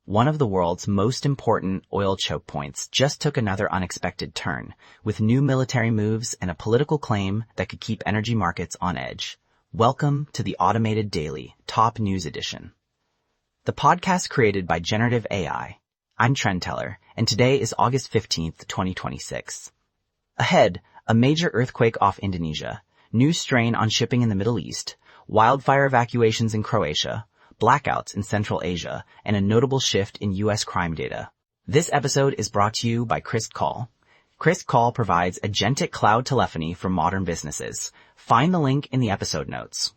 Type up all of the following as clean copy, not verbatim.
One of the world's most important oil choke points just took another unexpected turn, with new military moves and a political claim that could keep energy markets on edge. Welcome to the Automated Daily, Top News Edition. The podcast created by generative AI. I'm Trend Teller, and today is August 15th, 2026. Ahead, a major earthquake off Indonesia, new strain on shipping in the Middle East, wildfire evacuations in Croatia, blackouts in Central Asia, and a notable shift in U.S. crime data. This episode is brought to you by Call. Call provides agentic cloud telephony for modern businesses. Find the link in the episode notes.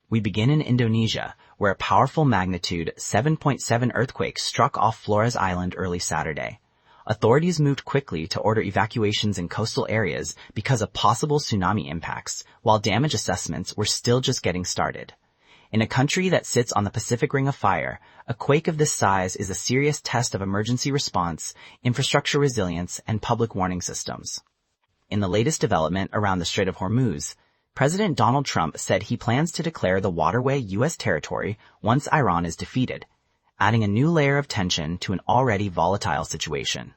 We begin in Indonesia, where a powerful magnitude 7.7 earthquake struck off Flores Island early Saturday. Authorities moved quickly to order evacuations in coastal areas because of possible tsunami impacts, while damage assessments were still just getting started. In a country that sits on the Pacific Ring of Fire, a quake of this size is a serious test of emergency response, infrastructure resilience, and public warning systems. In the latest development around the Strait of Hormuz, President Donald Trump said he plans to declare the waterway U.S. territory once Iran is defeated, adding a new layer of tension to an already volatile situation.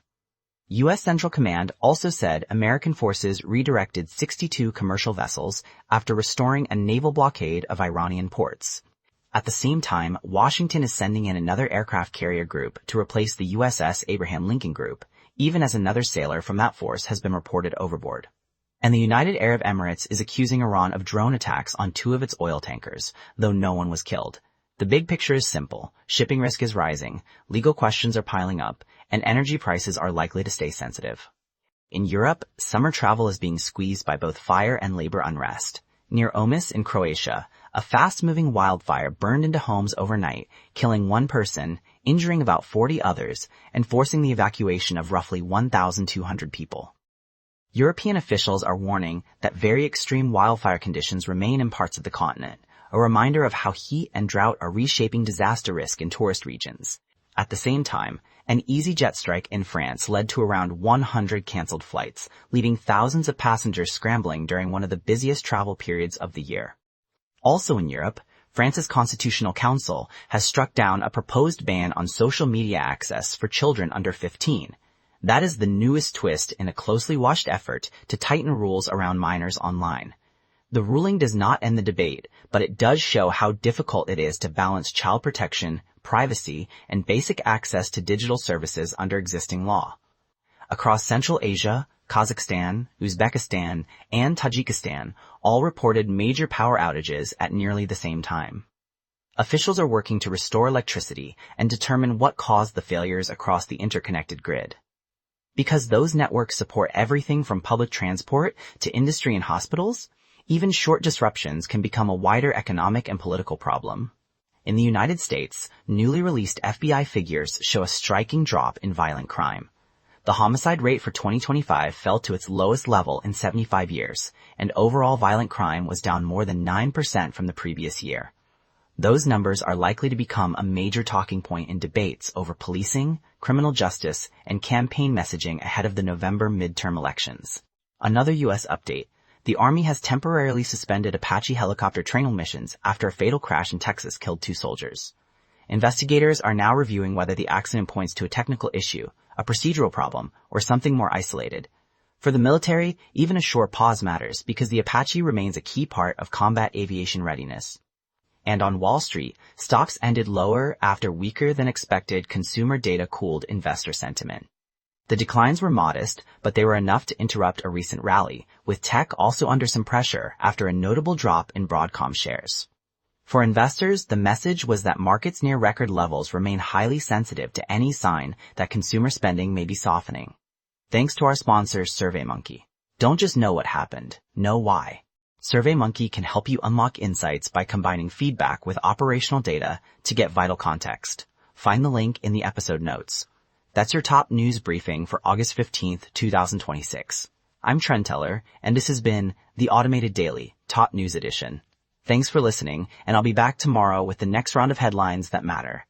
U.S. Central Command also said American forces redirected 62 commercial vessels after restoring a naval blockade of Iranian ports. At the same time, Washington is sending in another aircraft carrier group to replace the USS Abraham Lincoln Group, even as another sailor from that force has been reported overboard. And the United Arab Emirates is accusing Iran of drone attacks on 2 of its oil tankers, though no one was killed. The big picture is simple. Shipping risk is rising, legal questions are piling up, and energy prices are likely to stay sensitive. In Europe, summer travel is being squeezed by both fire and labor unrest. Near Omis in Croatia, a fast-moving wildfire burned into homes overnight, killing 1 person, injuring about 40 others, and forcing the evacuation of roughly 1,200 people. European officials are warning that very extreme wildfire conditions remain in parts of the continent, a reminder of how heat and drought are reshaping disaster risk in tourist regions. At the same time, an EasyJet strike in France led to around 100 canceled flights, leaving thousands of passengers scrambling during one of the busiest travel periods of the year. Also in Europe, France's Constitutional Council has struck down a proposed ban on social media access for children under 15. That is the newest twist in a closely watched effort to tighten rules around minors online. The ruling does not end the debate, but it does show how difficult it is to balance child protection, privacy, and basic access to digital services under existing law. Across Central Asia, Kazakhstan, Uzbekistan, and Tajikistan all reported major power outages at nearly the same time. Officials are working to restore electricity and determine what caused the failures across the interconnected grid. Because those networks support everything from public transport to industry and hospitals, even short disruptions can become a wider economic and political problem. In the United States, newly released FBI figures show a striking drop in violent crime. The homicide rate for 2025 fell to its lowest level in 75 years, and overall violent crime was down more than 9% from the previous year. Those numbers are likely to become a major talking point in debates over policing, criminal justice, and campaign messaging ahead of the November midterm elections. Another U.S. update. The Army has temporarily suspended Apache helicopter training missions after a fatal crash in Texas killed 2 soldiers. Investigators are now reviewing whether the accident points to a technical issue, a procedural problem, or something more isolated. For the military, even a short pause matters because the Apache remains a key part of combat aviation readiness. And on Wall Street, stocks ended lower after weaker than expected consumer data cooled investor sentiment. The declines were modest, but they were enough to interrupt a recent rally, with tech also under some pressure after a notable drop in Broadcom shares. For investors, the message was that markets near record levels remain highly sensitive to any sign that consumer spending may be softening. Thanks to our sponsor, SurveyMonkey. Don't just know what happened, know why. SurveyMonkey can help you unlock insights by combining feedback with operational data to get vital context. Find the link in the episode notes. That's your top news briefing for August 15th, 2026. I'm Trend Teller, and this has been the Automated Daily, Top News Edition. Thanks for listening, and I'll be back tomorrow with the next round of headlines that matter.